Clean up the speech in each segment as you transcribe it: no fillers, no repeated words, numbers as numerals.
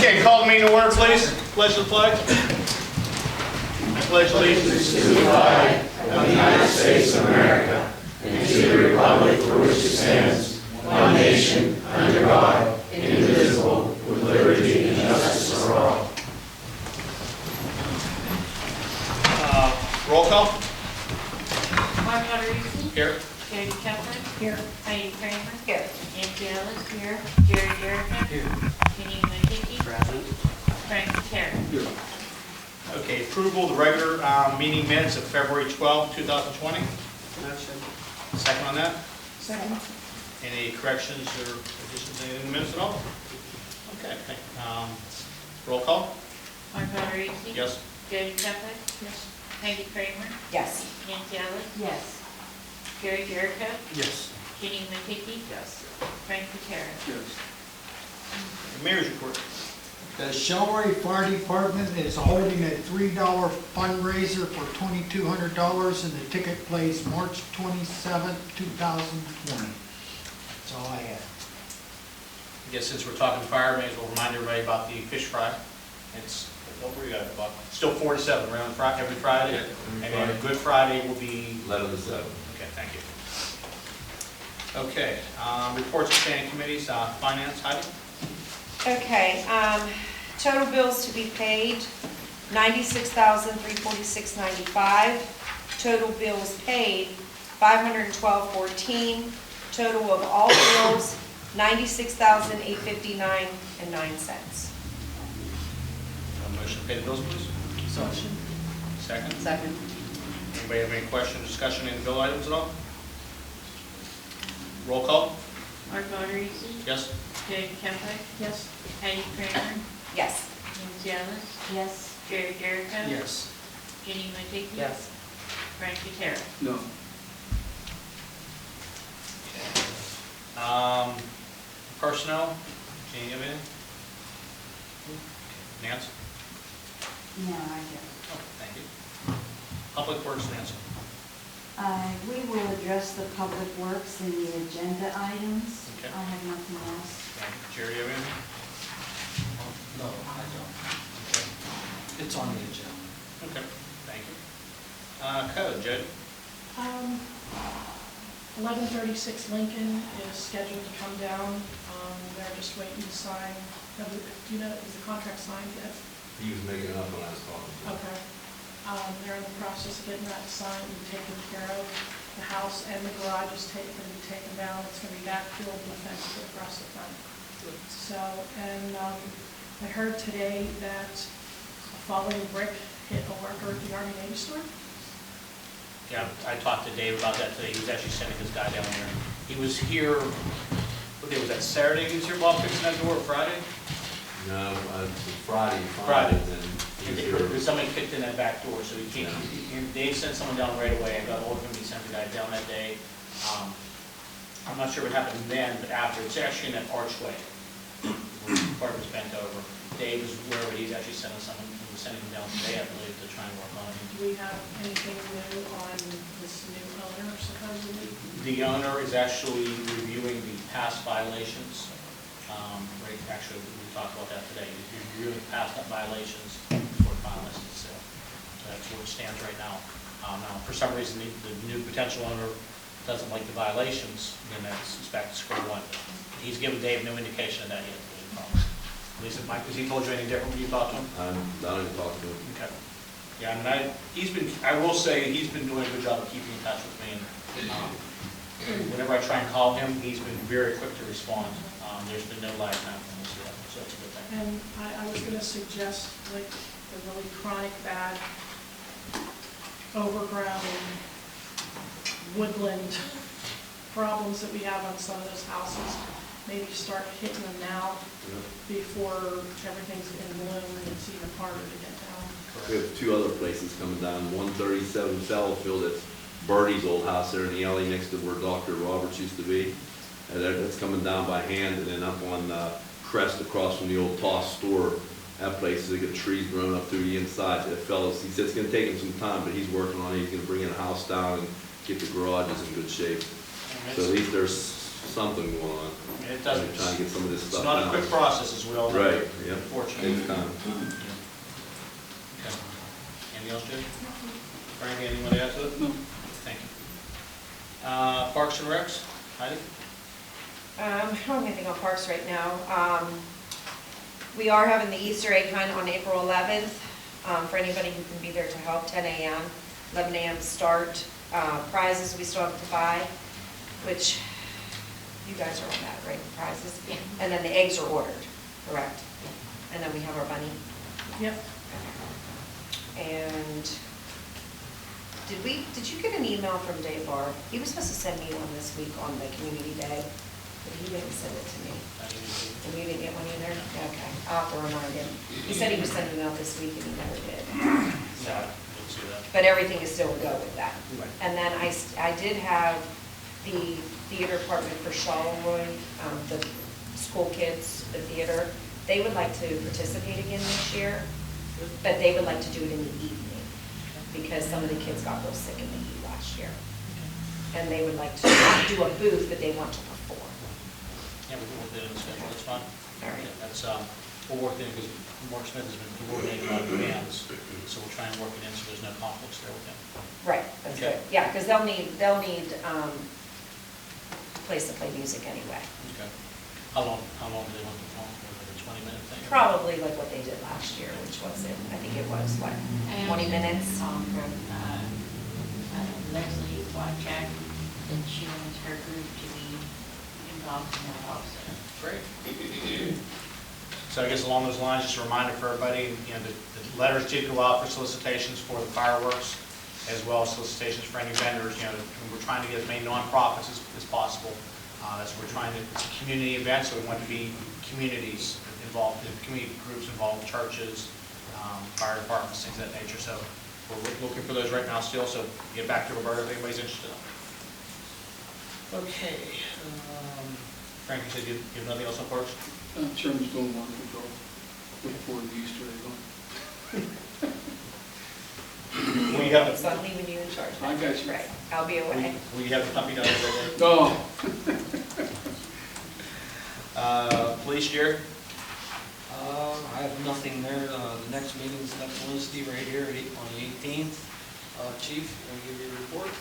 Okay, call the meeting to order, please. Pledge the flag. I pledge allegiance to the flag of the United States of America and to the republic for which it stands, one nation, under God, indivisible, with liberty and justice for all. Roll call. Mark Rodriguez. Here. Katie Kepler. Here. Heidi Kramer. Here. Nancy Ellis. Here. Jerry Jericho. Here. Kenny Matiki. Present. Frank Terra. Here. Okay, approval of the regular meeting minutes of February 12, 2020. Second on that? Second. Any corrections or additions in the minutes at all? Okay, thank you. Roll call? Mark Rodriguez. Yes. Katie Kepler. Yes. Heidi Kramer. Yes. Nancy Ellis. Yes. Jerry Jericho. Yes. Kenny Matiki. Yes. Frank Terra. Mayor's report. The Charleroi Fire Department is holding a $3 fundraiser for $2,200 and the ticket plays March 27, 2020. That's all I have. I guess since we're talking fire, may as well remind everybody about the fish fry. It's, what were you at, about, still 4 to 7 around every Friday? Yeah, and then Good Friday will be 11 to 7. Okay, thank you. Okay, reports of standing committees, finance, Heidi? Okay, total bills to be paid, $96,346.95. Total bills paid, $512.14. Total of all bills, $96,859.09. Motion to pay the bills, please? Motion. Second? Second. Anybody have any questions, discussion in the bill items at all? Roll call? Mark Rodriguez. Yes? Katie Kepler. Yes. Heidi Kramer. Yes. Nancy Ellis. Yes. Jerry Jericho. Yes. Kenny Matiki. Yes. Frank Terra. No. Personnel, can you have anything? Nancy? No, I don't. Oh, thank you. Public Works, Nancy. We will address the public works in the agenda items. Okay. I have nothing else. Thank you. Jerry, you have anything? No, I don't. Okay. It's on the agenda. Okay, thank you. Code, Jody? 1136 Lincoln is scheduled to come down. They're just waiting to sign. Do you know, is the contract signed yet? He was making it up when I was talking. Okay. They're in the process of getting that signed and taken care of. The house and the garage is going to be taken down. It's going to be backfilled with a fence across the front. So, and I heard today that a falling brick hit a worker at the Army Navy store. Yeah, I talked to Dave about that today. He was actually sending his guy down there. He was here, what day was that, Saturday? He was here while fixing that door, or Friday? No, Friday. Friday. Then he was here. Somebody kicked in that back door, so he can't, Dave sent someone down right away. I got hold of him, he sent the guy down that day. I'm not sure what happened then, but after, it's actually in that archway where the part was bent over. Dave was aware of it, he's actually sending someone, he was sending him down today, I believe, to try and work on it. Do we have anything new on this new owner supposedly? The owner is actually reviewing the past violations. Right, actually, we talked about that today. He's reviewing past violations before filing the sale. So that's where it stands right now. Now, for some reason, the new potential owner doesn't like the violations, then it's back to square one. He's given Dave no indication of that yet. At least, Mike, has he told you anything different when you talked to him? I'm not even talking to him. Okay. Yeah, I mean, I will say, he's been doing a good job of keeping in touch with me. And whenever I try and call him, he's been very quick to respond. There's been no lag time from this yet, so that's a good thing. And I was going to suggest like the really chronic bad overgrown woodland problems that we have on some of those houses. Maybe start hitting them now before everything's in bloom and it's even harder to get down. We have 2 other places coming down. 137 Fallowfield, that's Bertie's old house there in the alley next to where Dr. Roberts used to be. And that's coming down by hand, and then up on Crest across from the old Toss store. That place, they got trees growing up through the inside. That fellows, he said it's gonna take him some time, but he's working on it. He's gonna bring in a house down and get the garages in good shape. So at least there's something going on. I mean, it doesn't, Trying to get some of this it's stuff not a down. quick process, as we all know. Right, yep. Unfortunately. Takes time. Okay. Anything else, Jim? Frank, anything to add to it? No. Thank you. Parks and Recs, Heidi? I don't have anything on parks right now. We are having the Easter egg hunt on April 11th, for anybody who can be there to help, 10 a.m., 11 a.m. start. Prizes we still have to buy, which you guys are on that, right, the prizes? Yeah. And then the eggs are ordered, correct? And then we have our bunny. Yep. And did you get an email from Dave Barr? He was supposed to send me one this week on the community day, but he didn't send it to me. And you didn't get one either? Okay, I'll have to remind him. He said he was sending it out this week and he never did. So, Didn't see that. but everything is still a go with that. Right. And then I did have the theater department for Charleroi, the school kids, the theater. They would like to participate again this year, but they would like to do it in the evening because some of the kids got real sick in the heat last year. And they would like to do a booth, but they want to perform. Yeah, we can work that in the schedule, that's fine. All right. Yeah, that's, we'll work it in, because Mark Smith has been coordinating a lot of bands, so we'll try and work it in so there's no conflicts there with him. Right, that's Okay. good. Yeah, because they'll need a place to play music anyway. Okay. How long do they want to perform? Like a 20-minute thing? Probably like what they did last year, which was it, I think it was, what, 20 minutes? From Leslie Wojcik, that she wants her group to be involved in that also. Great. So I guess along those lines, just a reminder for everybody, you know, the letters did go out for solicitations for the fireworks, as well as solicitations for any vendors. You know, we're trying to get as many nonprofits as possible. That's what we're trying to, it's a community event, so we want to be communities involved, community groups involved, churches, fire departments, things of that nature. So we're looking for those right now still, so get back to Roberta if anybody's interested. Okay. Frank, you said you have nothing else on parks? Chairman's doing one control before the Easter egg. We have So I'm leaving you in charge. I got you. Right, I'll be away. We have the company done already. No. Police, Jerry? I have nothing there. The next meeting is next Wednesday, right here on the 18th. Chief, can you give your report?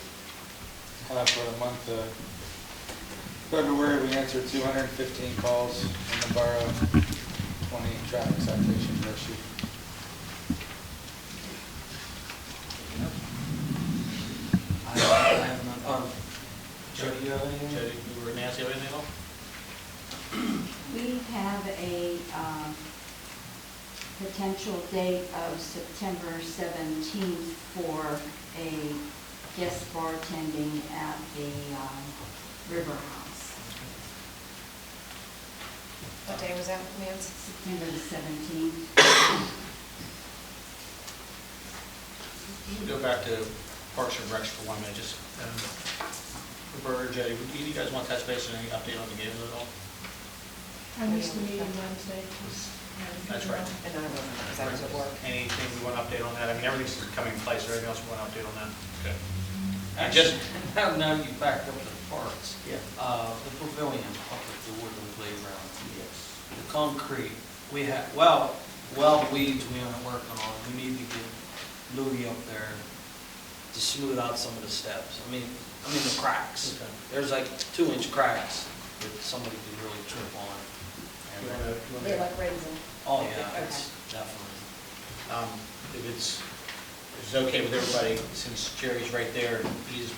For the month of February, we answered 215 calls in the borough, 20 traffic citations were issued. I have none. Joe, do you have anything? Jody, you or Nancy, have anything else? We have a potential date of September 17th for a guest bartending at the River House. What day was that, Nancy? September the 17th. You can go back to Parks and Recs for 1 minute, just, Roberta or Jody, do you guys want to touch base on any update on the game at all? I missed the meeting Wednesday. That's right. And I wasn't, because I was at work. Anything we want to update on that? I mean, everything's coming in place, everything else we want to update on that? Okay. And Actually, just, now you backed up to the parks. Yeah. The pavilion up at the Woodland Playground. Yes. The concrete, we have, well, weeds we aren't working on. We need to get Louis up there to smooth out some of the steps. I mean the cracks. Okay. There's like 2-inch cracks that somebody could really trip on. you want to, They're like raisin. Oh, yeah, Okay. it's definitely. if it's okay with everybody, since Jerry's right there, he's,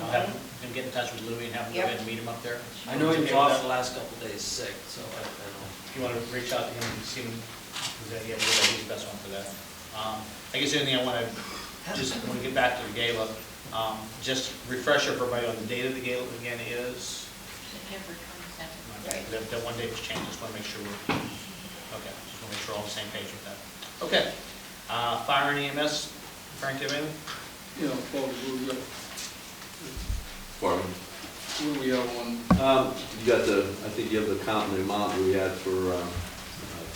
I'll have him get in touch with Louis and have him go Yep. ahead and meet him up there. I know he was Okay with off that? the last couple of days sick, so I don't know. If you want to reach out to him and see him, yeah, he's the best one for that. I guess the only thing I want to, just want to get back to the gala, just refresh everybody on the date of the gala again is, September 27th. Right. that one date was changed, just want to make sure we're, okay, just want to make sure we're all on the same page with that. Okay, fire and EMS, Frank, do you have anything? Yeah, Paul, where we got, Pardon? where we have one, You got I think you have the count and the amount that we had for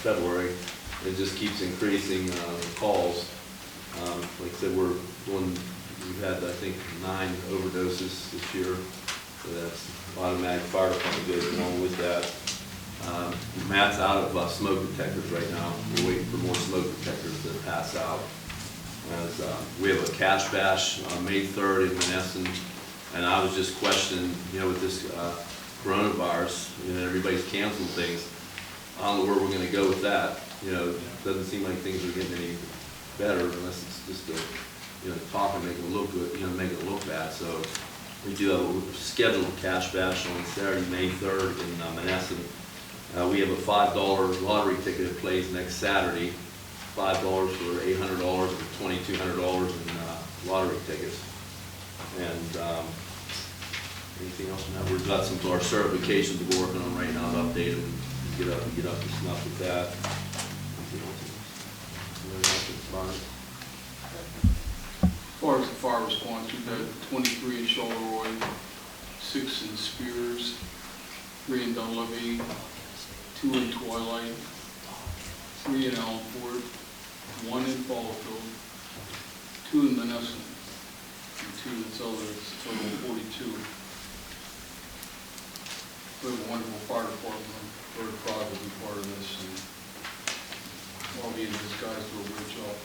February. It just keeps increasing calls. Like I said, we've had, I think, 9 overdoses this year. So that's automatic fire department goes along with that. Matt's out of smoke detectors right now. We're waiting for more smoke detectors to pass out. As, we have a cash bash on May 3rd in Menneson, and I was just questioning, with this coronavirus, everybody's canceling things. I don't know where we're gonna go with that. It doesn't seem like things are getting any better unless it's just a, talk and make it look good, make it look bad. So we do have a scheduled cash bash on Saturday, May 3rd in Menneson. We have a $5 lottery ticket that plays next Saturday. $5 for $800 and $2,200 in lottery tickets. And anything else on that? We've got some of our certifications that we're working on right now to update them, get up to snuff with that. Anything else? As far as the fire response, we've had 23 in Charleroi, 6 in Spears, 3 in Dunleavy, 2 in Twilight, 3 in Allenport, 1 in Fallowfield, 2 in Menneson, and 2 in Southern. It's a total of 42. We have a wonderful fire department. I'm very proud to be part of this, and all these guys do a great job.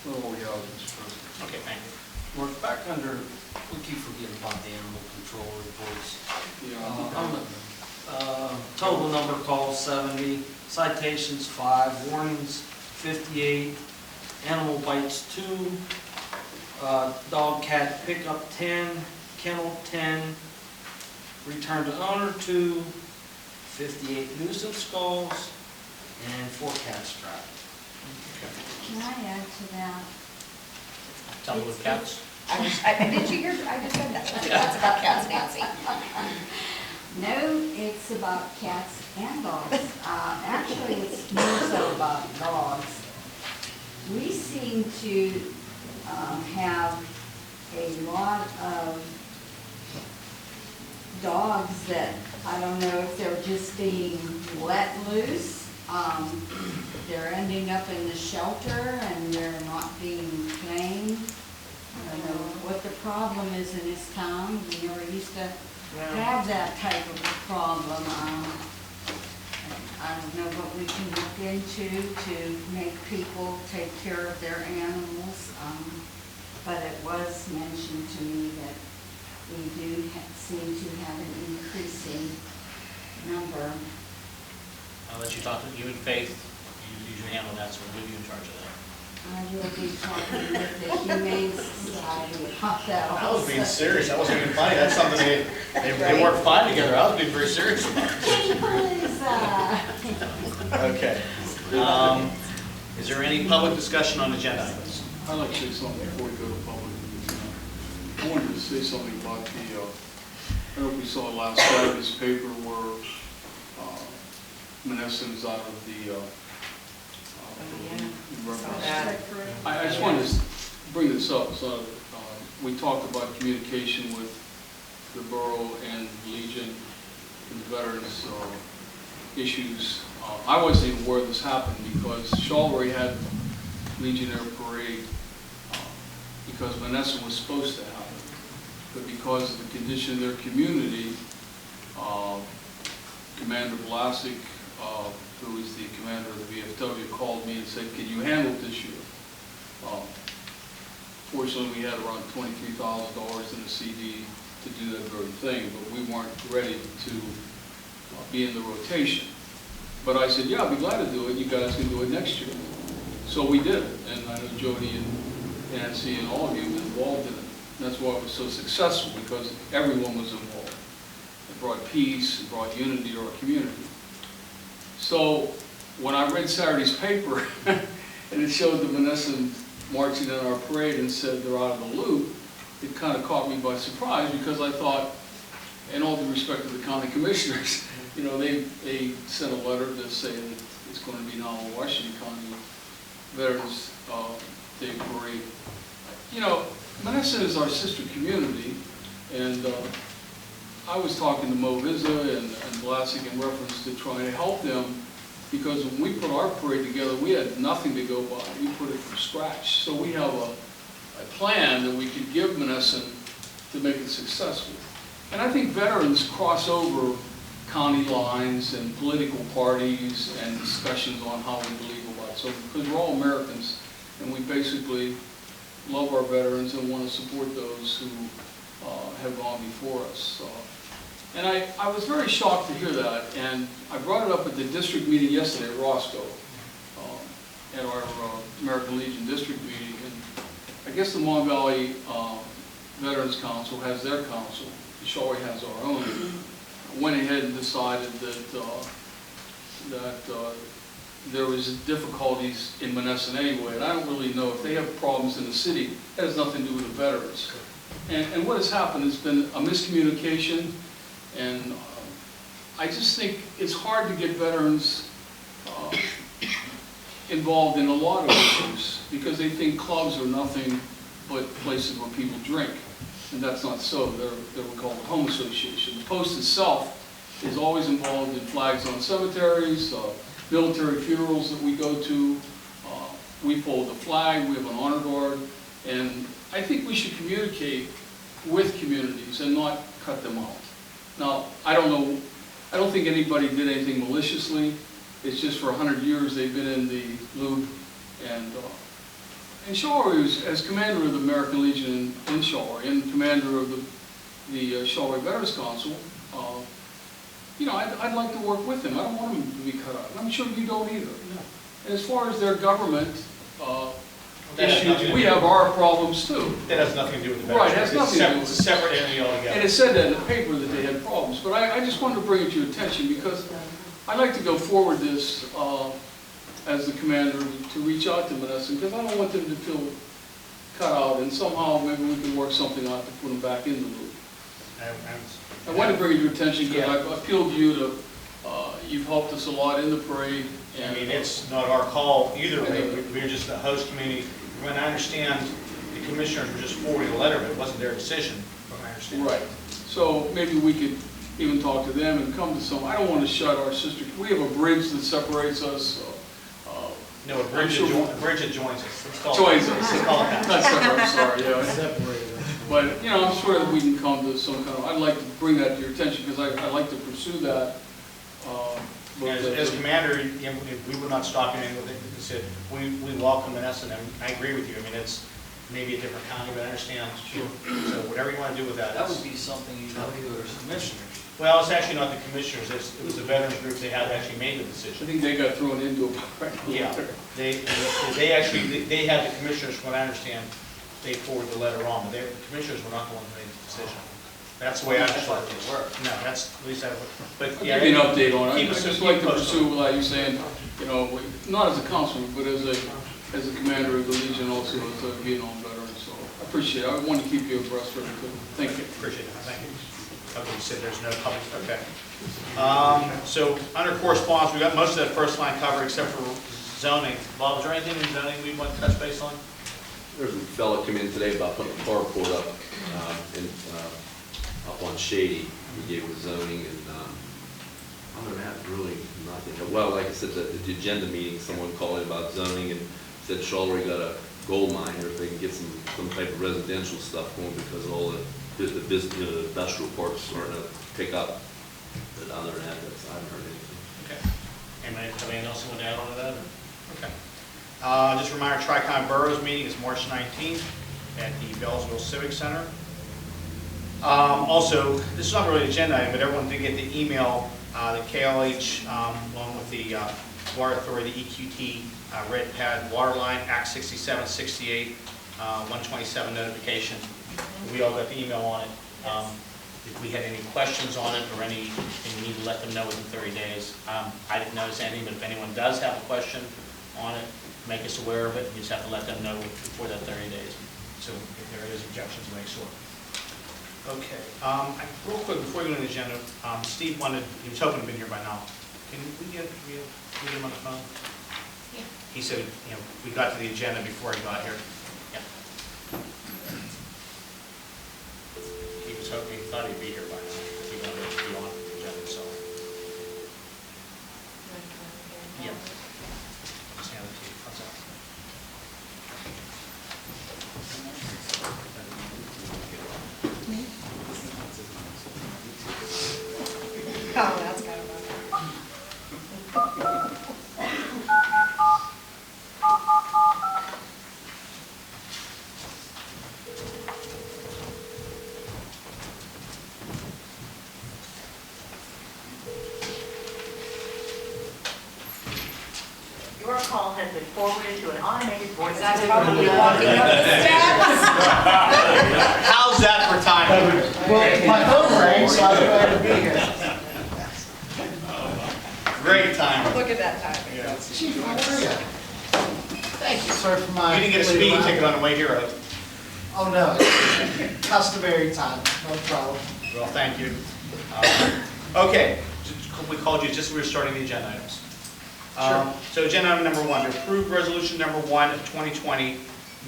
That's all we have, Mr. President. Okay, thank you. We're back under, we keep forgetting about the animal control reports. Total number of calls 70, citations 5, warnings 58, animal bites 2, dog cat pickup 10, kennel 10, return to owner 2, 58 nuisance calls, and 4 cats trapped. Can I add to that? Tell me with cats. Did you hear, I just said that. That's about cats, Nancy. No, it's about cats and dogs. Actually, it's more so about dogs. We seem to have a lot of dogs that, I don't know if they're just being let loose. They're ending up in the shelter and they're not being claimed. I don't know what the problem is in this town. We never used to have that type of a problem. I don't know what we can look into to make people take care of their animals. But it was mentioned to me that we do seem to have an increasing number. I'll let you talk to you and Faith. You usually handle that, so we'll leave you in charge of that. I will be talking with the Humane Society about that also. I was being serious. I wasn't being funny. That's something they work fine together. I was being very serious about it. Okay. Is there any public discussion on agenda items? I'd like to say something before we go to public. I wanted to say something about the, I don't know if we saw last Friday's paper where Menneson is out of the I just wanted to bring this up. So we talked about communication with the borough and Legion and the veterans issues. I wasn't even aware this happened because Charleroi had Legionnaire Parade because Menneson was supposed to happen. But because of the condition of their community, Commander Vlasic, who is the commander of the VFW, called me and said, can you handle it this year? Fortunately, we had around $23,000 in a CD to do that very thing, but we weren't ready to be in the rotation. But I said, yeah, I'll be glad to do it. You guys can do it next year. So we did it, and I know Jody and Nancy and all of you were involved in it. And that's why it was so successful, because everyone was involved. It brought peace, it brought unity to our community. So when I read Saturday's paper, and it showed the Menneson marching in our parade and said they're out of the loop, it kind of caught me by surprise because I thought, in all due respect to the county commissioners, you know, they sent a letter to say that it's going to be now in Washington County Veterans Day Parade. You know, Menneson is our sister community, and I was talking to Mo Vizza and Vlasic in reference to trying to help them, because when we put our parade together, we had nothing to go by. We put it from scratch. So we have a plan that we could give Menneson to make it successful. And I think veterans cross over county lines and political parties and discussions on how we believe about something, because we're all Americans, and we basically love our veterans and want to support those who have gone before us. And I was very shocked to hear that, and I brought it up at the district meeting yesterday at Roscoe, at our American Legion district meeting. And I guess the Mon Valley Veterans Council has their council, the Charleroi has our own. Went ahead and decided that there was difficulties in Menneson anyway, and I don't really know if they have problems in the city. That has nothing to do with the veterans. And what has happened has been a miscommunication, and I just think it's hard to get veterans involved in a lot of issues because they think clubs are nothing but places where people drink. And that's not so. They're called the Home Association. The Post itself is always involved in flags on cemeteries, military funerals that we go to. We fold the flag, we have an honor guard, and I think we should communicate with communities and not cut them out. Now, I don't think anybody did anything maliciously. It's just for 100 years they've been in the loop, and Charleroi, as commander of the American Legion in Charleroi and commander of the Charleroi Veterans Council, you know, I'd like to work with them. I don't want them to be cut out. I'm sure you don't either. No. And as far as their government issues, we have our problems too. That has nothing to do with the Right, veterans. it has nothing to do with It's a separate entity altogether. And it said that in the paper that they had problems, but I just wanted to bring it to your attention because I'd like to go forward this as the commander to reach out to Menneson, because I don't want them to feel cut out, and somehow maybe we can work something out to put them back in the loop. I want to bring it to your attention because I've appealed to you to, you've helped us a lot in the parade. I mean, it's not our call either way. We're just the host community. When I understand the commissioners were just forwarding a letter, but it wasn't their decision, from my understanding. Right. So maybe we could even talk to them and come to some, I don't want to shut our sister, we have a bridge that separates us. No, a bridge that joins us. Let's call it- Joins us. let's call it that. Not separate, I'm sorry, yeah. But, you know, I'm sure that we can come to some kind of, I'd like to bring that to your attention because I'd like to pursue that. As commander, you know, we would not stop anything with it. You said, we welcome Menneson, and I agree with you. I mean, it's maybe a different county, but I understand. Sure. So whatever you want to do with that. That would be something you know to the commissioners. Well, it's actually not the commissioners. It was the veterans group. They had actually made the I decision. think they got thrown into it. Yeah, they had the commissioners, from what I understand, they forwarded the letter on, but the commissioners were not the ones who made the decision. That's the way I understood it. They were. No, that's, at least I, but I'll yeah. give you an update on it. Keep I'd us- just like to keep us pursue, like you saying, you know, not as a councilman, but as a commander of the Legion, also as a Vietnam veteran. So I appreciate it. I want to keep you abreast of everything. Thank you. Appreciate it, thank you. Okay, you said there's no public, okay. So, under correspondence, we got most of that first line covered except for zoning. Bob, is there anything in zoning we want to touch base on? There's a fellow come in today about putting a carport up, up on Shady. He gave us zoning, and other than that, really nothing. Well, like I said, the agenda meeting, someone called in about zoning and said Charleroi got a gold mine here if they can get some type of residential stuff going because all the business, the industrial parks starting to pick up. But other than that, I haven't heard anything. Okay. Anybody have anything else you want to add on to that? Okay. Just a reminder, Tri-County Boroughs meeting is March 19th at the Bellsville Civic Center. Also, this is not really an agenda item, but everyone did get the email, the KLH, along with the Water Authority, the EQT red pad water line, Act 6768, 127 notification. We all got the email on it. If we had any questions on it or anything, we need to let them know within 30 days. I didn't notice anything, but if anyone does have a question on it, make us aware of it. You just have to let them know before that 30 days. So if there is objections, make sure. Okay. Real quick, before we go to the agenda, Steve he was hoping to be here by now. Can we get him on the phone? Yeah. He said, you know, we got to the agenda before he got here. Yeah. He was hoping, he thought he'd be here by now, if he wanted to be on the agenda, so. Yeah. Just hand it to you. How's that? Your call has been forwarded to an automated voice. That's probably walking up the steps. How's that for timing? Well, my phone rang, so I was glad to be here. Great timing. Look at that timing. Chief, how are you? Thank you, sir, for my... You didn't get a speeding ticket on the way here, Oh, no. Customary time, no problem. well, thank you. Okay, we called you just as we were starting the agenda items. So agenda item number 1, to approve resolution number 1 of 2020,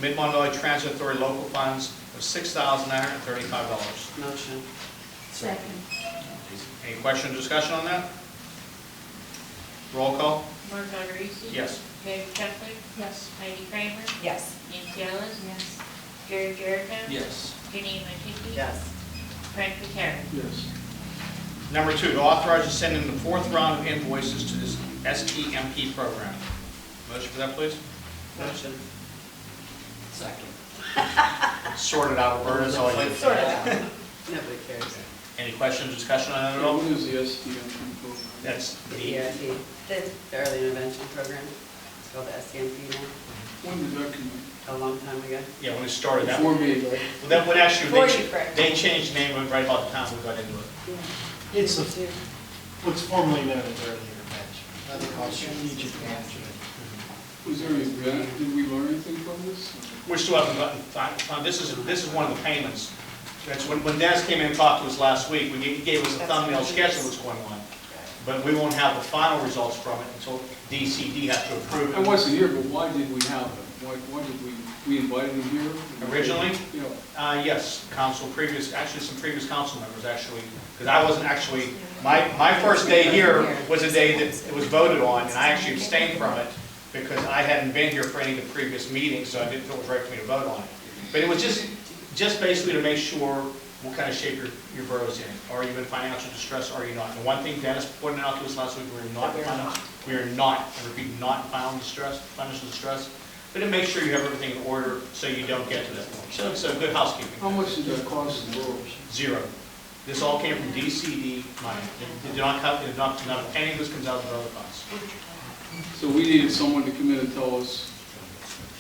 Mid-Mon Valley Transit Authority local funds of $6,935. Motion. Second. Any question or discussion on that? Roll call? Mark Augustus? Yes. Gary Kessler? Yes. Heidi Kramer? Yes. Nancy Ellis? Yes. Gary Jericho? Yes. Jenny Matiki? Yes. Frank Patera? Yes. Number 2, to authorize to send in the 4th round of invoices to this STMP program. Motion for that, please? Motion. Second. Sort it out, Roberta, it's all you. Sort of out. Nobody cares. Any questions, discussion on that at all? What is the STM program? That's the, EIP, The the early intervention program. It's called the SCMP now, When did that come a long time ago. yeah, when it started, in? that, Before well, me, that would actually, Before you, Frank. they changed the name of it right about the time we got into it. It's what's formerly known as early intervention. Now they call it strategic management. was there any, did we learn anything from this? We still haven't gotten, this is one of the payments. That's when Dennis came in and talked to us last week, he gave us a thumbnail sketch of what's going on. But we won't have the final results from it until DCD has to approve I it. wasn't here, but why did we have it? Why did we invited him here? Originally? Yeah. Yes, some previous council members actually, because I wasn't actually, my first day here was a day that it was voted on, and I actually abstained from it because I hadn't been here for any of the previous meetings, so I didn't feel it was right for me to vote on it. But it was just basically to make sure what kind of shape your borough's in. Are you in financial distress, or are you not? And one thing Dennis pointed out to us last week, we are not, I repeat, not in financial distress, but to make sure you have everything in order so you don't get to that point. So it's a good housekeeping. How much did that cost the borough? 0. This all came from DCD money. It did not come, not a penny of this comes out of the borough funds. So we needed someone to come in and tell us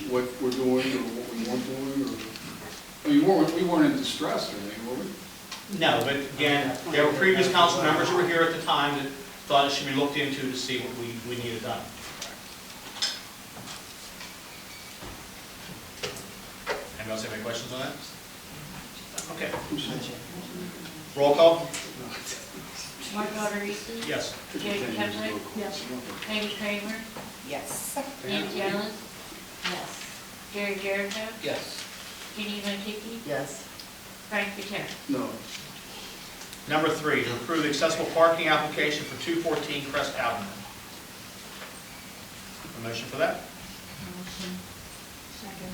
what we're doing or what we weren't doing, or, I mean, we weren't in distress or anything, were we? No, but again, there were previous council members who were here at the time that thought it should be looked into to see what we needed done. Anyone else have any questions on that? Okay. Roll call? Mark Augustus? Yes. Gary Kessler? Yes. Heidi Kramer? Yes. Nancy Ellis? Yes. Gary Jericho? Yes. Jenny Matiki? Yes. Frank Patera? No. Number 3, to approve the accessible parking application for 214 Crest Avenue. A motion for that? Second.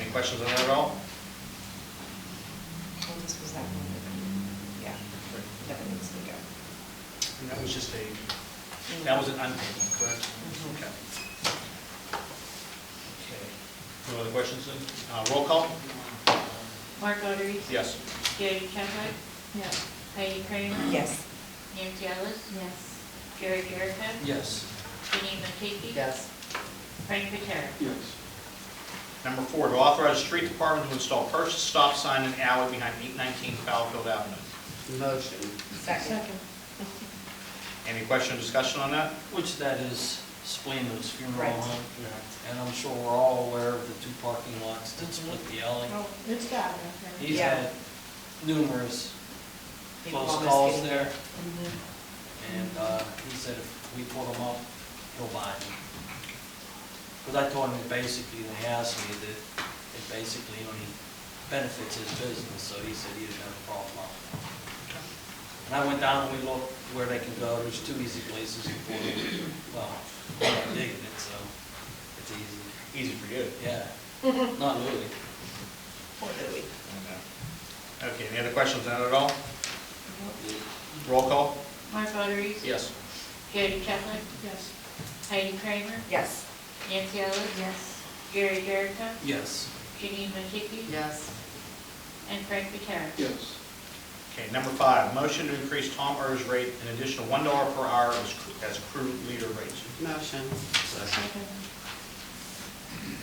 Any questions on that at all? Oh, this was that one. Yeah. That needs to go. And that was just that was an unpaid one, correct? Okay. Okay. No other questions then? Roll call? Mark Augustus? Yes. Gary Kessler? Yes. Heidi Kramer? Yes. Nancy Ellis? Yes. Gary Jericho? Yes. Jenny Matiki? Yes. Frank Patera? Yes. Number 4, to authorize the street department to install purchase stop sign in alley behind 819 Fowlefield Avenue. Motion. Second. Any question or discussion on that? Which that is Splino's funeral Right. home. And I'm sure we're all aware of the 2 parking lots that split the alley. Oh, it's bad out there. He's Yeah. had numerous People close almost calls getting- there, and he said if we put them up, he'll buy them. Because I told him that basically, when he asked me, that it basically only benefits his business, so he said he didn't have a problem. And I went down and we looked where they can go. There's 2 easy places to put them. Well, I'm not digging it, so it's easy. Easy for you. Yeah, not Louis. Poor Louis. Okay, any other questions on that at all? Roll call? Mark Augustus? Yes. Gary Kessler? Yes. Heidi Kramer? Yes. Nancy Ellis? Yes. Gary Jericho? Yes. Jenny Matiki? Yes. And Frank Patera? Yes. Okay, number 5, motion to increase Tom Er's rate an additional $1 per hour as crew leader rates. Motion. Second.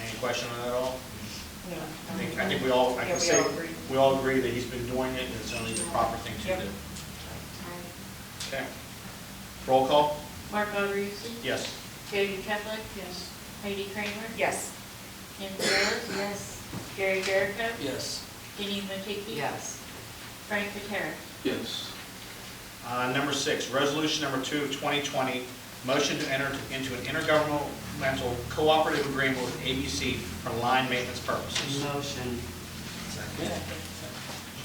Any question on that at all? No. I think we all, I Yeah, can we say, all agree. we all agree that he's been doing it and it's only the proper thing to Yep. do. Okay. Roll call? Mark Augustine, Yes. Jody Chadwick, Yes. Heidi Kramer, Yes. Nancy Ellis, Yes. Gary Jericho, Yes. Jenny Matiki, Yes. Frank Patera. Yes. Number 6, resolution number 2 of 2020, motion to enter into an intergovernmental cooperative agreement with ABC for line maintenance purposes. Motion.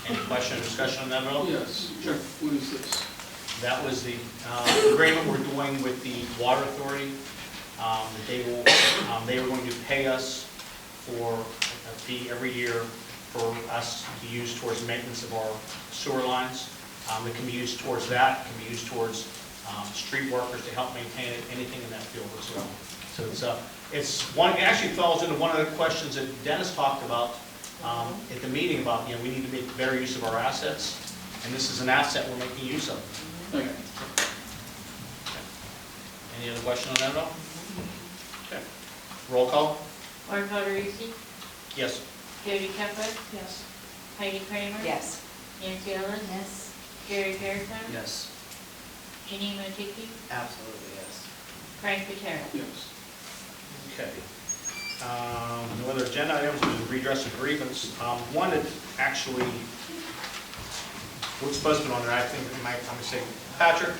Any question or discussion on that at all? Yes. Sure. What is this? That was the agreement we're doing with the water authority. That they were going to pay us for a fee every year for us to use towards maintenance of our sewer lines. It can be used towards that, it can be used towards street workers to help maintain it, anything in that field as well. So it's one, it actually falls into one of the questions that Dennis talked about at the meeting about, we need to make better use of our assets, and this is an asset we're making use of. Okay. Any other question on that at all? Okay. Roll call? Mark Augustine, Yes. Jody Chadwick, Yes. Heidi Kramer. Yes. Nancy Ellis. Yes. Gary Jericho. Yes. Jenny Matiki, Absolutely, yes. Frank Patera. Yes. Okay. No other agenda items, we will redress a grievance. One that actually, what's supposed to be on there, I think, I'm going to say, Patrick,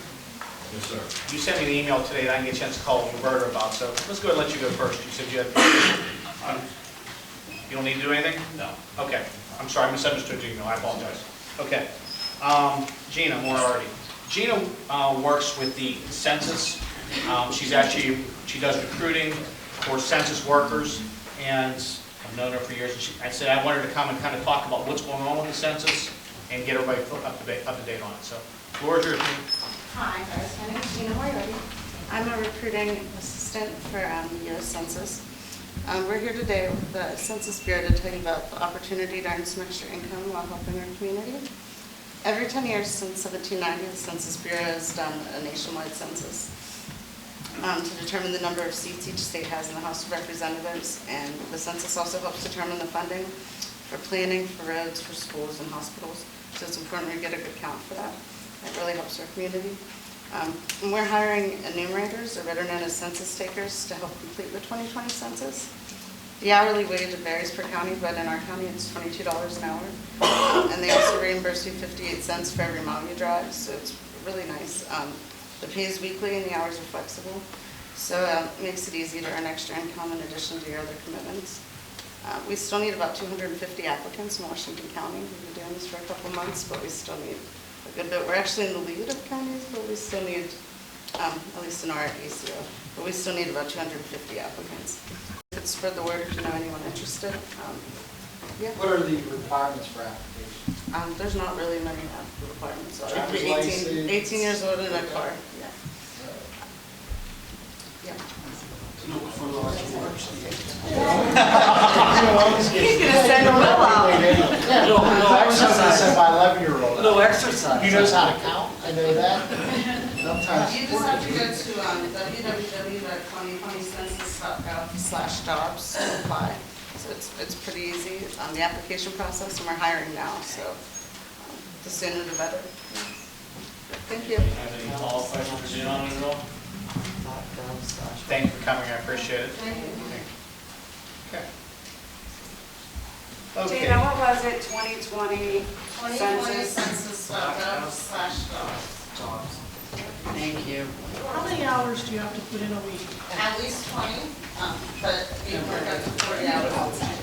Yes, sir. you sent me an email today that I didn't get a chance to call Roberta about, so let's go ahead and let you go first. You said you had, you don't need to do anything? No. Okay, I'm sorry, I misunderstood your email, I apologize. Okay, Gina Moriarty. Gina works with the census. She does recruiting for census workers, and I've known her for years. And I said I wanted to come and kind of talk about what's going on with the census and get everybody up to date on it. So, Laura's your opinion. Hi, my name is Gina Moriarty. I'm a recruiting assistant for the U.S. Census. We're here today with the Census Bureau to tell you about the opportunity to earn some extra income while helping our community. Every 10 years since 1790, the Census Bureau has done a nationwide census to determine the number of seats each state has in the House of Representatives, and the census also helps determine the funding for planning, for roads, for schools, and hospitals. So it's important we get a good count for that. It really helps our community. And we're hiring enumerators, or better known as census takers, to help complete the 2020 census. The hourly wage varies per county, but in our county it's $22 an hour. And they also reimburse you 58 cents for every mile you drive, so it's really nice. The pay is weekly and the hours are flexible, so it makes it easy to earn extra income in addition to your other commitments. We still need about 250 applicants in Washington County. We've been doing this for a couple months, but we still need a good bit. We're actually in the lead of counties, but we still need, at least in our ACO, but we still need about 250 applicants. Could spread the word if you know anyone interested. Yeah. What are the requirements for application? There's not really many requirements. So you have to be Driver's 18 license. years old in a car. Yeah. Yeah. He's gonna send Will out. I was going to send my 11-year-old. No exercise. He knows how to count, I know that. Sometimes. You just have to go to www.2020census.gov/jobs to apply. So it's pretty easy. The application process, and we're hiring now, so the sooner the better. Thank you. Have any follow-up questions for Gina on it at all? Thank you for coming, I appreciate it. Thank you. Okay. Gina, Okay. what was it, 2020 census? census.gov/jobs. Thank you. How many hours do you have to put in a week? At least 20, but you can work up to 40 hours outside.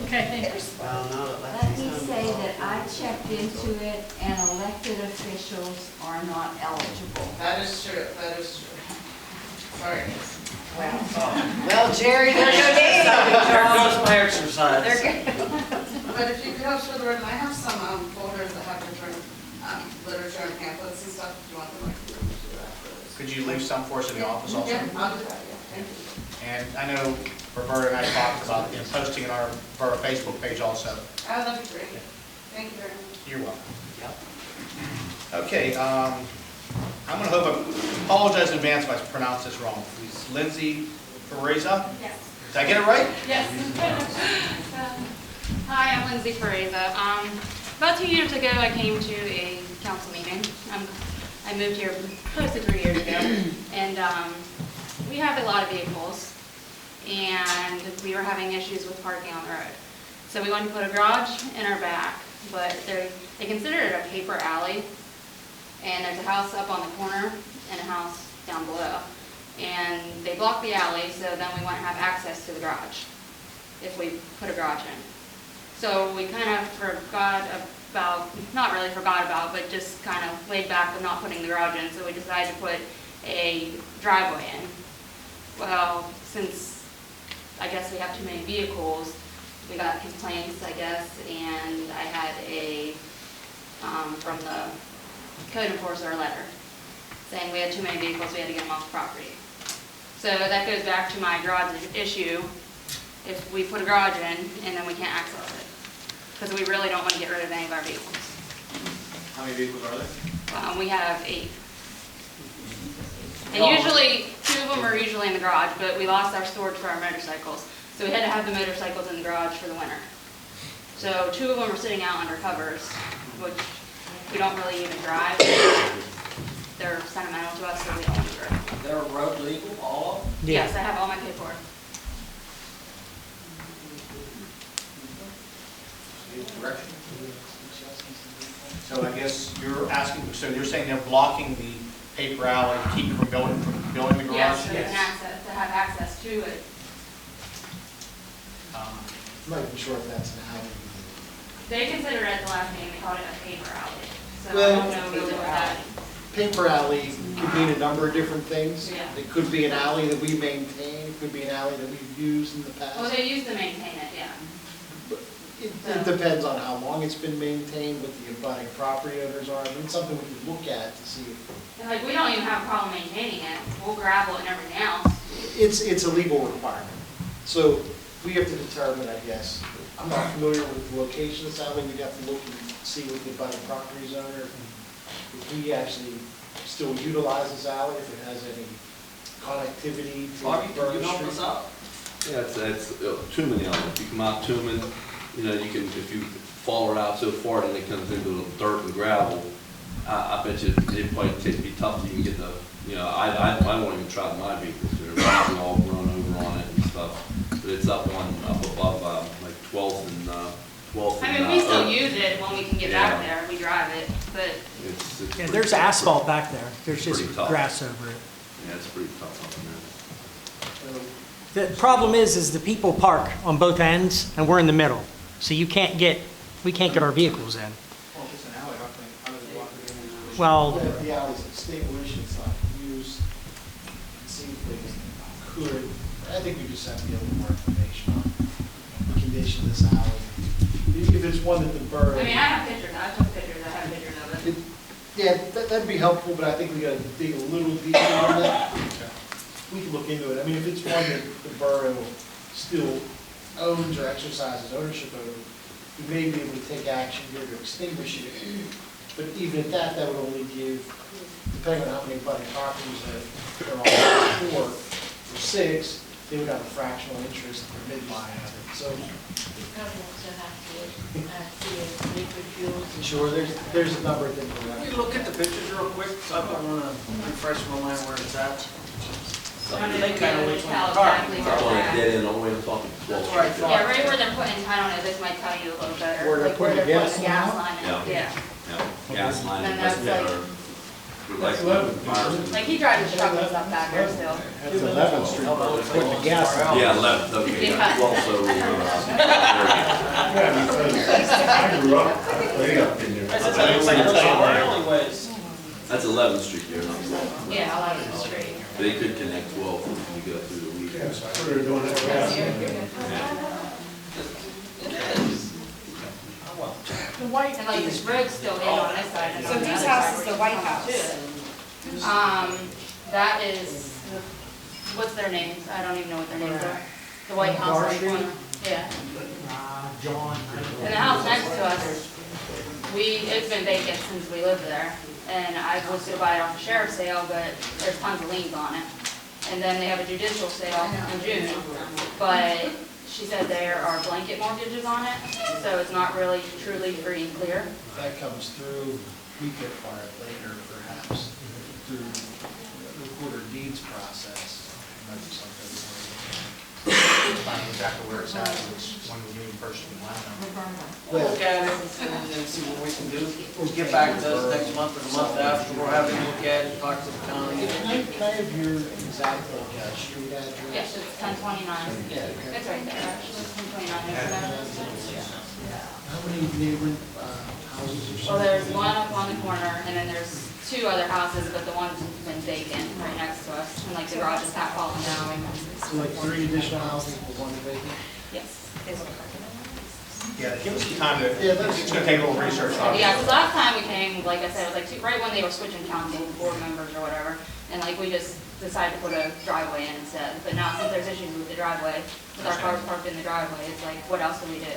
Okay, thank you. Well, no, Let me say that I checked into it and elected officials are not eligible. That is true, that is true. Sorry. Well, Jerry, there goes There goes my exercise. But if you could help spread the word, and I have some folders that have different literature and pamphlets and stuff, if you want them, I can do that for this. Could you leave some for us in the office also? Yeah, I'll do that, yeah, thank you. And I know Roberta and I talked about posting in our Facebook page also. Oh, that'd be great. Thank you very much. You're welcome. Okay, I'm gonna hope, I apologize in advance if I pronounce this wrong. It's Lindsay Pereza? Yes. Did I get it right? Yes. Hi, I'm Lindsay Pereza. About 2 years ago, I came to a council meeting. I moved here close to 3 years ago, and we have a lot of vehicles, and we were having issues with parking on the road. So we wanted to put a garage in our back, but they consider it a paper alley, and there's a house up on the corner and a house down below. And they blocked the alley, so then we wouldn't have access to the garage if we put a garage in. So we kind of forgot about, not really forgot about, but just kind of laid back with not putting the garage in, so we decided to put a driveway in. Well, since I guess we have too many vehicles, we got complaints, I guess, and I had from the code enforcer a letter saying we had too many vehicles, we had to get them off the property. So that goes back to my garage issue. If we put a garage in and then we can't access it, because we really don't want to get rid of any of our vehicles. How many vehicles are there? We have 8. And usually, 2 of them are usually in the garage, but we lost our storage for our motorcycles. So we had to have the motorcycles in the garage for the winter. So 2 of them are sitting out under covers, which we don't really even drive. They're sentimental to us, so we don't want to drive. They're road legal, all of them? Yes, I have all my paperwork. Direction. So I guess you're asking, so you're saying they're blocking the paper alley to keep you from building the garage? Yes, so they can access, to have access to it. I'm not even sure if that's an alley. They consider it, the last name, they called it a paper alley. So I Well, don't know really what that is. Paper alley could mean a number of different things. Yeah. It could be an alley that we maintain, it could be an alley that we've used in the past. Well, they used to maintain it, yeah. It depends on how long it's been maintained, what the abutting property owners are. I mean, it's something we could look at to see if And like, we don't even have a problem maintaining it. We'll gravel it and everything else. it's a legal requirement. So we have to determine, I guess, I'm not familiar with the location of this alley, we'd have to look and see what the abutting properties owner, if we actually still utilize this alley, if it has any connectivity to Bobby, can Burger you help us Street. out? Yeah, it's Tuman Alley. If you come out Tuman, you know, you can, if you follow it out so far, then it comes into the dirt and gravel. I bet you it'd probably be tough to even get the, you know, I won't even try my vehicles, they're all grown over on it and stuff. But it's up above, like 12th and, 12th I and. mean, we still Oak. use it when we can get Yeah. back there. We drive it, but It's Yeah, pretty there's tough. asphalt back there. There's just Pretty tough. grass over it. Yeah, it's pretty tough up in there. The problem is the people park on both ends and we're in the middle. So we can't get our vehicles in. Well, if it's an alley, how does it block the Well, If the alley's extinguished, it's not used, see if they could, I think we just have to get a little more information on the condition of this alley. If it's one that the borough. I mean, I have pictures. I took pictures. I have pictures of it. Yeah, that'd be helpful, but I think we gotta dig a little deeper on that. We can look into it. I mean, if it's one that the borough still owns or exercises ownership over, we may be able to take action here to extinguish it. But even at that, that would only give, depending on how many abutting properties there are, 4 or 6, they would have a fractional interest in the midline of it. So, sure, there's a number of things. Can we look at the pictures real quick, so I don't wanna refresh my mind where it's at? They kinda look like a car. Exactly It's where on it's a at. dead end, all the way on top of 12th. That's where I Street. thought. Yeah, right where they're putting, I don't know, this might tell you a little better. Where they're Like putting the gas the gas line line in, Yeah. yeah. Yeah, gas line, And and that's that's like- fires. Like he drives his truck and stuff back there still. That's 11th Street, where they're putting the gas line. Yeah, left, okay, Yeah. well, so, there I grew up way up in there. It's like those are alleyways. that's 11th Street there, not 12th. Yeah, 11th Street. They could connect 12th if you go through the weekend. We were doing it, yeah. The white, And like this road's still in on this side and So on the whose other house side is where the White you can House? come to it. That is, what's their names? I don't even know what their names are. The White House on the corner. Yeah. John. And the house next to us, it's been vacant since we lived there. and I was gonna buy it off the sheriff's sale, but there's tons of liens on it. And then they have a judicial sale in June, but she said there are blanket mortgages on it, so it's not really truly free and clear. If that comes through, we could acquire it later, perhaps, through the recorder deeds process. Might be something. Find exactly where it's at, which one we need first and last. We'll look at it and then see what we can do. We'll get back to us next month or the month after. We'll have them look at it, talk to the county. Can I have your exact street address? Yes, it's 1029. It's right there, actually, it's 1029. How many neighboring houses or something? Well, there's one up on the corner, and then there's two other houses, but the one's been vacant right next to us, and like the garage is half falling down. So like 3 additional houses for one vacant? Yes. Yeah, give us some time to, it's gonna take a little research on it. Yeah, because last time we came, like I said, it was like right when they were switching council, board members or whatever, and like we just decided to put a driveway in instead. But now since there's issues with the driveway, with our cars parked in the driveway, it's like, what else do we do?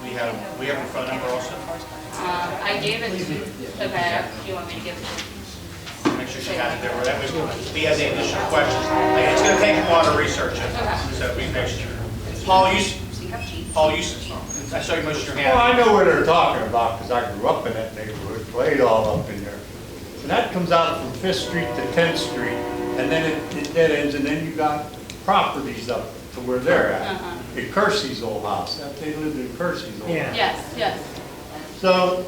We have a phone number also? I gave it to, okay, do you want me to give it to you? Make sure she has it there, or that was, he has any additional questions. Like, it's gonna take a lot of research, so be patient. Paul, I saw you motion your hand. Well, I know what they're talking about, because I grew up in that neighborhood, played all up in there. And that comes out from 5th Street to 10th Street, and then it dead ends, and then you got properties up to where they're at. In Kersey's old house, they lived in Kersey's old house. Yes. So,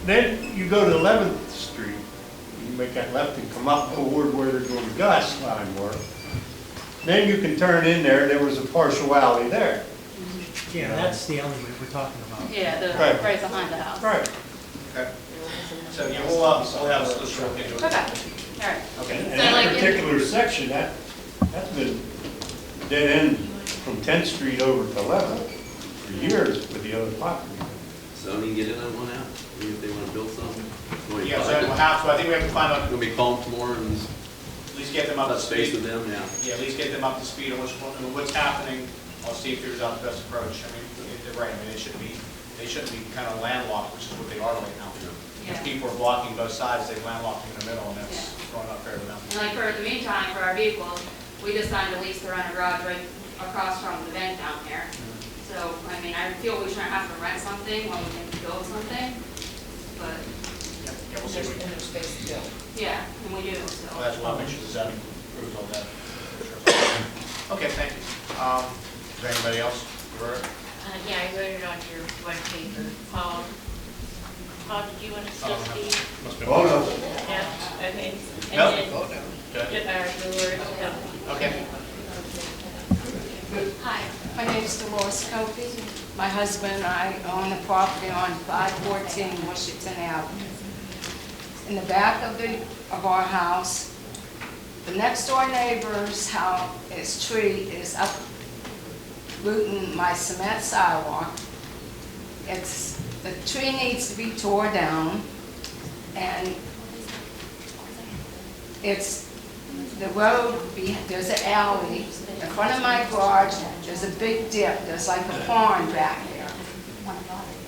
then you go to 11th Street, you make that left and come up toward where they're doing gas line work. Then you can turn in there was a partial alley there. Yeah, that's the alleyway we're talking about. Yeah, the, Right. right behind the house. Right. Okay. So, yeah, we'll have a solicitor look into it. Okay, all right. Okay. And So, that like, particular section, that's been dead end from 10th Street over to 11th for years with the other property. Zoning get in on one out, if they wanna build something. Yeah, so we'll have to, I think we have to find out, Gonna be calm tomorrow and at least get them up to touch base speed. with them, yeah. Yeah, at least get them up to speed on what's happening. I'll see if there's out the best approach. I mean, they're right, I mean, they shouldn't be kind of landlocked, which is what they are right now. If people are blocking both sides, they've landlocked them in the middle, and that's going up fair with them. And like for the meantime, for our vehicles, we just signed a lease to rent a garage right across from the bank down here. So, I mean, I feel we shouldn't have to rent something when we can build something, but, Yeah, we'll see. yeah, and we do, so. Well, that's why I make sure the zoning approves all that. Okay, thank you. Is there anybody else? Roberta? Yeah, I voted on your one paper. Paul, did you want to still speak? Oh, no. No? Okay. And No? then, Okay. Dolores, Okay. Hi, my name is Dolores Copey. My husband and I own a property on 514 Washington Avenue. In the back of our house, the next door neighbor's house, his tree is uprooting my cement sidewalk. The tree needs to be tore down, and the road, there's an alley, in front of my garage, there's a big dip, there's like a pond back there.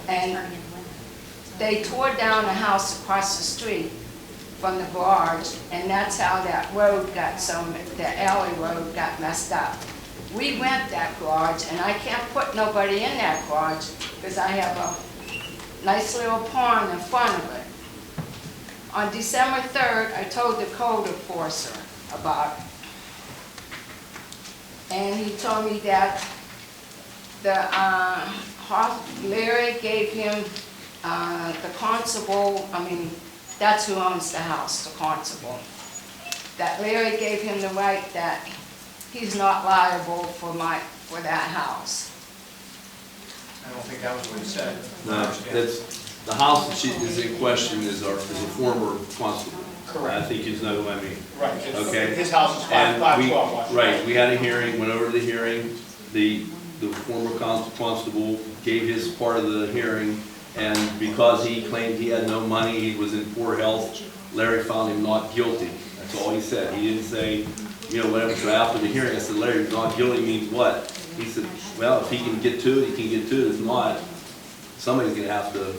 And they tore down the house across the street from the garage, and that's how that road got the alley road got messed up. We rent that garage, and I can't put nobody in that garage, because I have a nice little pond in front of it. On December 3rd, I told the code enforcer about it. And he told me that Larry gave him the constable, that's who owns the house, the constable. That Larry gave him the right that he's not liable for that house. I don't think that was what he said. No, the house that is in question is a former constable. Correct. I think you know who I mean. Right. Okay. His house is And 512 Washington. right, we had a hearing, went over to the hearing, the former constable gave his part of the hearing, and because he claimed he had no money, he was in poor health, Larry found him not guilty. That's all he said. He didn't say, whatever. So after the hearing, I said, Larry, not guilty means what? He said, well, if he can get to it, he can get to it. If not, somebody's gonna have to,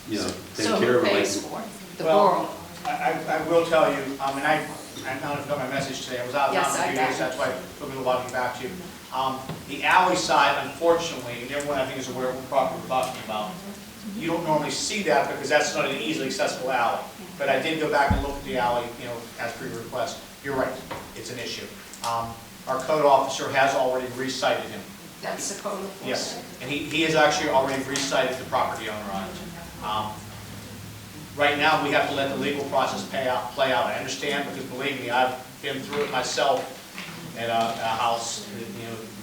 take care of it. So who pays for it? the Well, borough. I will tell you, and I don't know if you got my message today, I was out of Yes, town for a I few got days, it. that's why it took me a little while to get back to you. The alley side, unfortunately, and everyone I think is aware of what property we're talking about, you don't normally see that because that's not an easily accessible alley. But I did go back and look at the alley, as per your request. You're right, it's an issue. Our code officer has already recited him. That's the code enforcement. Yes, and he has actually already recited the property owner on it. Right now, we have to let the legal process play out. I understand, because believe me, I've been through it myself at a house that,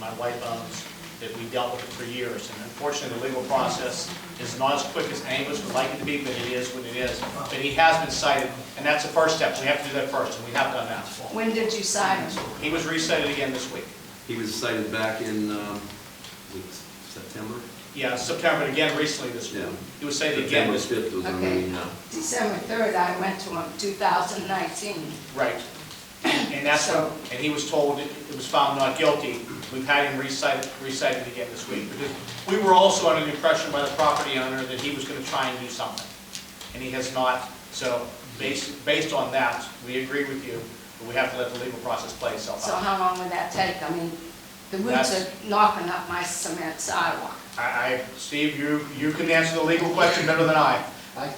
my wife owns, that we dealt with it for years. And unfortunately, the legal process is not as quick as any of us would like it to be, but it is what it is. But he has been cited, and that's the first step. We have to do that first, and we have done that. When did you sign it? He was recited again this week. He was cited back in, September? Yeah, September, but again recently this week. Yeah. He was cited again this week. September 5th was the Okay. meeting now. December 3rd, I went to him, 2019. Right. And that's, So- and he was told it was found not guilty. We've had him recited again this week. Because we were also under the impression by the property owner that he was going to try and do something. And he has not. So based on that, we agree with you, but we have to let the legal process play itself So out. how long would that take? I mean, the roots are knocking up my cement sidewalk. Steve, you can answer the legal question better than I. I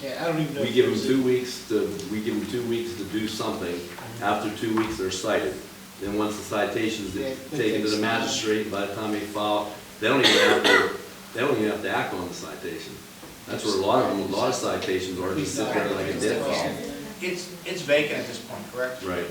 can't, I don't even know. We give them 2 weeks to do something. After 2 weeks, they're cited. Then once the citation's taken to the magistrate, by the time they file, they don't even have to act on the citation. That's where a lot of citations are, just sit there like a dead dog. It's vacant at this point, correct? Right.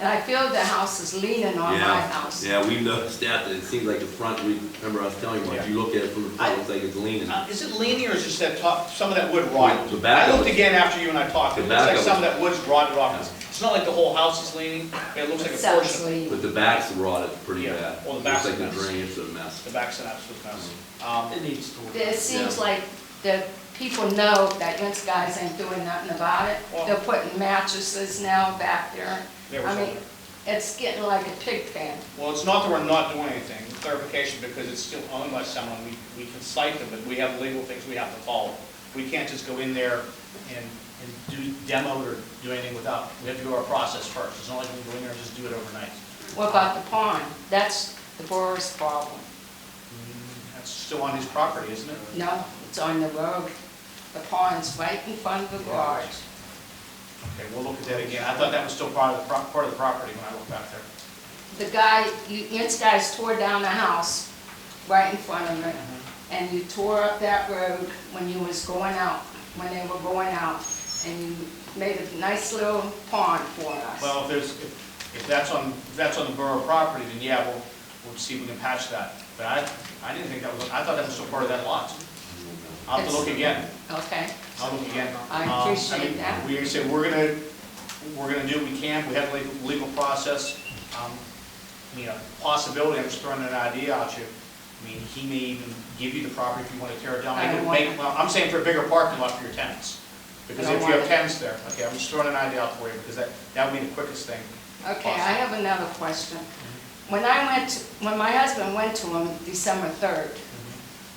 And I feel the house is leaning on my house. Yeah, we noticed that. It seems like the front, remember I was telling you, if you look at it from the front, it looks like it's leaning. Is it leaning or is it just that top, some of that wood rotted? The back I of looked it- again after you and I talked. It the looks back like of some it- of that wood's rotted off. It's not like the whole house is leaning, but it looks like a Sounds portion. leaning. But the back's rotted pretty Yeah. bad. Well, the back's Looks a like the mess. drainage is a mess. The back's an absolute mess. It needs to. It seems Yeah. like the people know that you guys ain't doing nothing about it. Well- They're putting mattresses now back there. There was I mean, something. it's getting like a pig pen. Well, it's not that we're not doing anything, clarification, because it's still owned by someone, we can cite them, but we have legal things we have to follow. We can't just go in there and do demo or do anything without, we have to go our process first. It's not like we can go in there and just do it overnight. What about the pond? That's the borough's problem. That's still on his property, isn't it? No, it's on the road. The pond's right in front of the garage. Okay, we'll look at that again. I thought that was still part of the property when I looked back there. The guy, you guys tore down the house right in front of it, and you tore up that road when you was going out, when they were going out, and you made a nice little pond for us. Well, if that's on the borough property, then yeah, we'll see if we can patch that. But I didn't think that was, I thought that was still part of that lot. I'll have to look again. Okay, I'll look again. I appreciate mean, that. We say we're gonna do what we can. We have the legal process. Possibility, I'm just throwing an idea out you. I mean, he may even give you the property if you want to tear it down. I don't want it. Well, I'm saying for a bigger parking lot for your tenants. Because I if don't you want have it. tenants there, okay, I'm just throwing an idea out for you because that would be the quickest thing. Okay, I have another question. When my husband went to him December 3rd,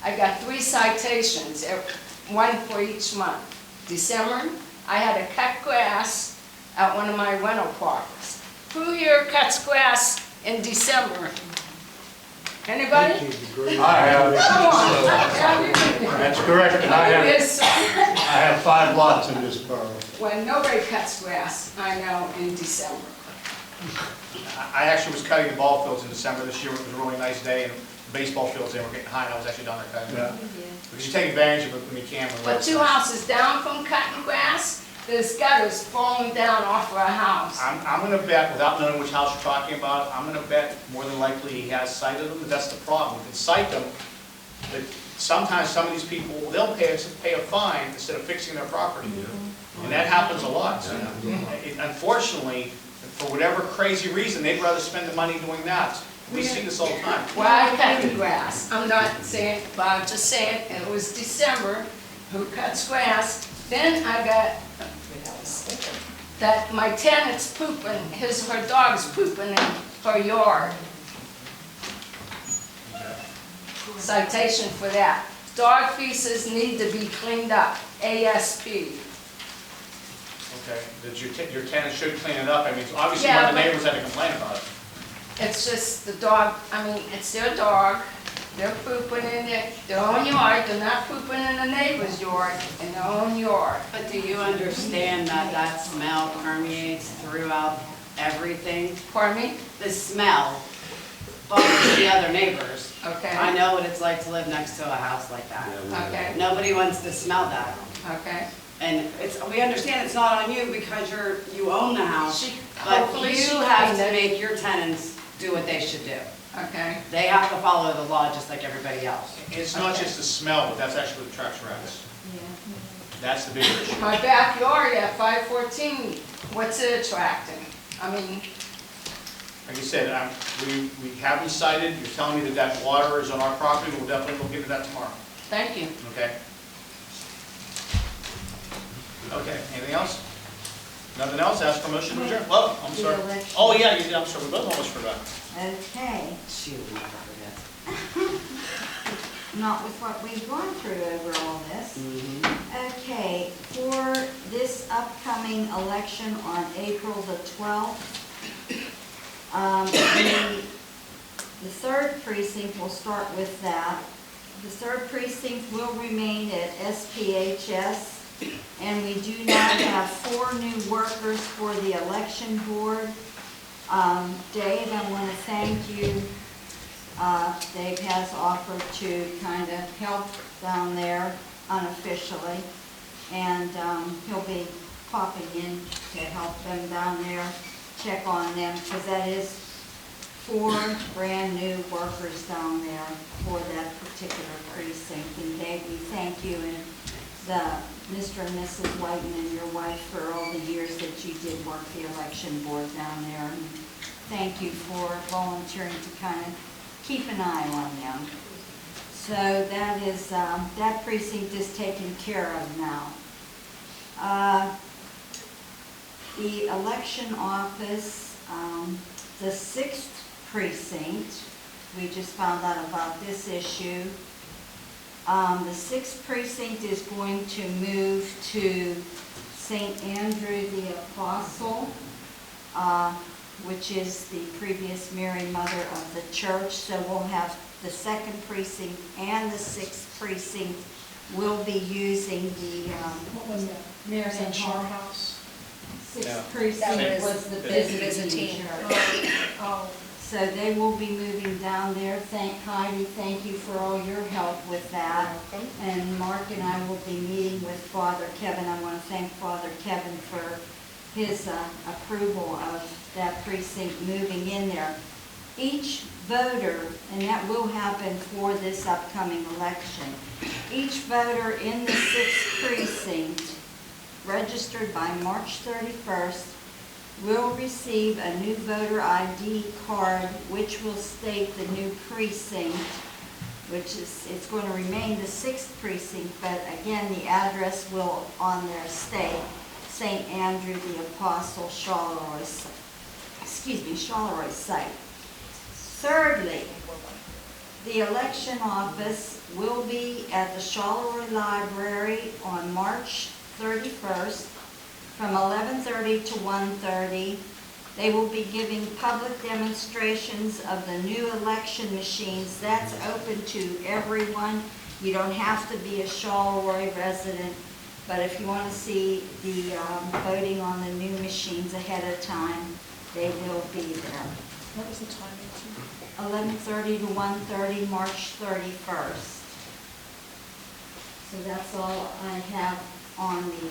I got 3 citations, one for each month. December, I had to cut grass at one of my rental parks. Who here cuts grass in December? Anybody? I have, Come on. that's correct, and I Yes, sir. have 5 lots in this borough. When nobody cuts grass, I know, in December. I actually was cutting the ball fields in December this year. It was a really nice day and baseball fields, they were getting high and I was actually down there cutting them. Because you take advantage of it when you can. But 2 houses down from cutting grass, there's gutters falling down off of a house. I'm going to bet, without knowing which house you're talking about, I'm going to bet more than likely he has cited them, but that's the problem. We can cite them, but sometimes some of these people, they'll pay a fine instead of fixing their property. And that happens a lot. Unfortunately, for whatever crazy reason, they'd rather spend the money doing that. We see this all the time. Well, I cut the grass. I'm not saying, but I'm just saying, it was December, who cuts grass. Then I got that my tenant's pooping, her dog's pooping in her yard. Citation for that. Dog feces need to be cleaned up, ASP. okay? That your tenants should clean it up. I mean, obviously, Yeah, one of the but- neighbors had to complain about it. It's just the dog, I mean, it's their dog, they're pooping in their own yard, they're not pooping in the neighbor's yard, in their own yard. But do you understand that that smell permeates throughout everything? Pardon me? The smell bothers the other neighbors. Okay. I know what it's like to live next to a house like that. Okay, Nobody wants to smell that. okay. And we understand it's not on you because you own the house, but Hopefully you she have cleaned to it. make your tenants do what they should do. Okay. They have to follow the law just like everybody else. It's not just the smell, but that's actually what attracts rats. That's the bigger issue. My backyard at 514, what's it attracting? I mean, Like I said, we have you cited, you're telling me that that water is on our property, we'll definitely look into that tomorrow, thank you. okay? Okay, anything else? Nothing else, ask for motion to adjourn. Oh, I'm sorry. Oh, yeah, I'm sorry, we both almost forgot. Okay, She will never forget. not with what we've gone through over all this. Okay, for this upcoming election on April the 12th, the third precinct, we'll start with that. The third precinct will remain at SPHS, and we do not have 4 new workers for the election board. Dave, I want to thank you. Dave has offered to kind of help down there unofficially, and he'll be popping in to help them down there, check on them, because that is 4 brand-new workers down there for that particular precinct. And Dave, we thank you and Mr. and Mrs. Whiten and your wife for all the years that you did work the election board down there. And thank you for volunteering to kind of keep an eye on them. So that is, that precinct is taken care of now. The election office, the 6th precinct, we just found out about this issue. The 6th precinct is going to move to St. Andrew the Apostle, which is the previous Mary Mother of the Church. So we'll have the 2nd precinct and the 6th precinct will be using the What was that? Mary Was that and Shore Hall. House? 6th precinct was the Byzantine Church. Oh, So they will be moving down there. Heidi, thank you for all your help with that. And Mark and I will be meeting with Father Kevin. I want to thank Father Kevin for his approval of that precinct moving in there. Each voter, and that will happen for this upcoming election, each voter in the 6th precinct, registered by March 31st, will receive a new voter ID card which will state the new precinct, which is, it's going to remain the 6th precinct, but again, the address will on there state St. Andrew the Apostle, Charleroi site. Thirdly, the election office will be at the Charleroi Library on March 31st from 11:30 to 1:30. They will be giving public demonstrations of the new election machines. That's open to everyone. You don't have to be a Charleroi resident, but if you want to see the voting on the new machines ahead of time, they will be there. what was the timing? 11:30 to 1:30, March 31st. So that's all I have on the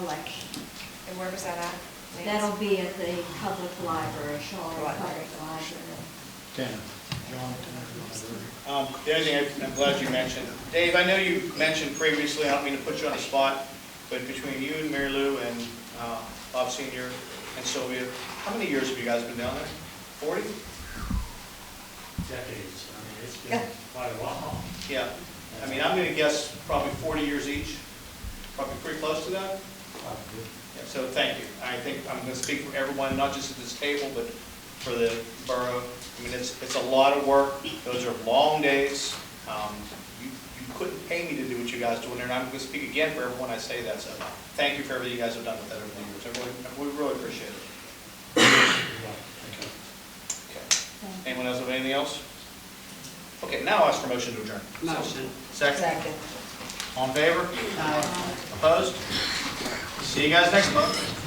election. And where was that at? That'll be at the public library, Charlotte Library. Public Library. The other thing I'm glad you mentioned, Dave, I know you mentioned previously, I don't mean to put you on the spot, but between you and Mary Lou and Bob Senior and Sylvia, how many years have you guys been down there? 40? Decades, I mean, it's been quite a while. Yeah. I mean, I'm gonna guess probably 40 years each, probably pretty close to that. Yeah, so thank you. I think I'm gonna speak for everyone, not just at this table, but for the borough. I mean, it's a lot of work. Those are long days. You couldn't pay me to do what you guys do in there, and I'm going to speak again for everyone I say that, so thank you for everything you guys have done with that over the years. We really appreciate it. Okay. Anyone else have anything else? Okay, now I'll ask for motion to adjourn. Motion. Second? Second. All in favor? Aye. Opposed? See you guys next month.